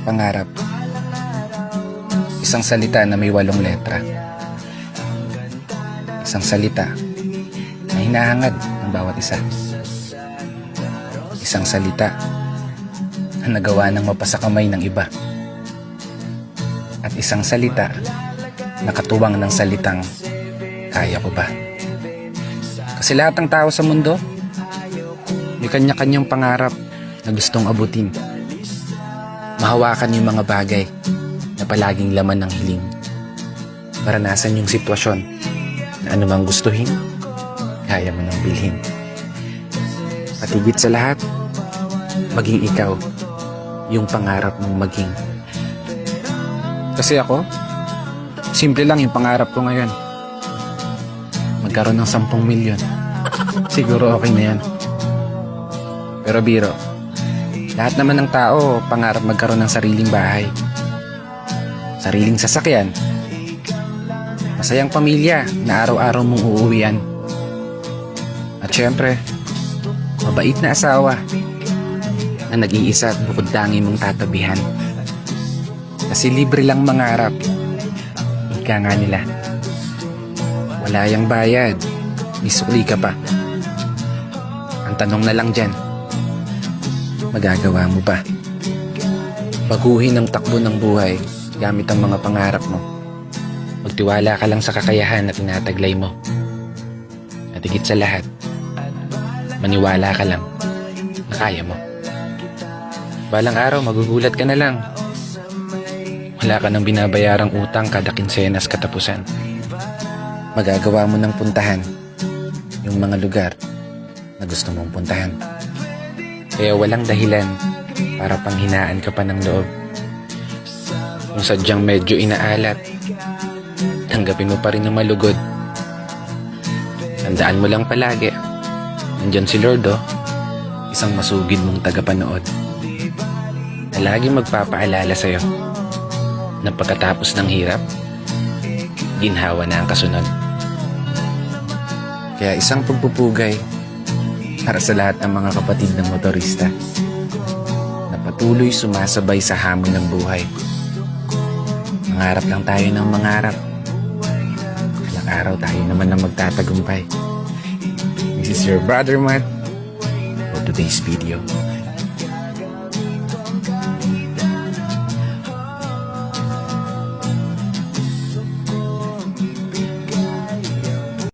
Pangarap. Isang salita na may 8 letra. Isang salita na hinahangad ng bawat isa. Isang salita na nagawa ng mapasakamay ng iba. At isang salita na katuwang ng salitang kaya ko ba? Kasi lahat ng tao sa mundo may kanya-kanyang pangarap na gustong abutin. Mahawakan yung mga bagay na palaging laman ng hiling. Maranasan yung sitwasyon na anumang gustuhin, kaya mo nang bilhin. At higit sa lahat, maging ikaw yung pangarap mong maging. Kasi ako, simple lang yung pangarap ko ngayon. Magkaroon ng 10 milyon. Siguro okay na yan. Pero biro, lahat naman ng tao pangarap magkaroon ng sariling bahay, sariling sasakyan, masayang pamilya na araw-araw mong uuwian, at syempre, mabait na asawa na nag-iisa at bukod tangi mong tatabihan. Kasi libre lang mangarap, ika nga nila. Wala yang bayad, may sukli ka pa. Ang tanong na lang dyan, magagawa mo ba? Baguhin ang takbo ng buhay gamit ang mga pangarap mo. Magtiwala ka lang sa kakayahan na tinataglay mo. At higit sa lahat, maniwala ka lang na kaya mo. Balang araw magugulat ka na lang. Wala ka nang binabayarang utang kada kinsenas katapusan. Magagawa mo ng puntahan yung mga lugar na gusto mong puntahan. Kaya walang dahilan para panghinaan ka pa ng loob. Kung sadyang medyo inaalat, tanggapin mo pa rin ng malugod. Tandaan mo lang palagi, nandyan si Lord, isang masugid mong tagapanood, na laging magpapaalala sa'yo na pagkatapos ng hirap, ginhawa na ang kasunod. Kaya isang pagpupugay para sa lahat ng mga kapatid ng motorista na patuloy sumasabay sa hamon ng buhay. Mangarap lang tayo ng mangarap. Ilang araw tayo naman na magtatagumpay. This is your brother Matt for today's video.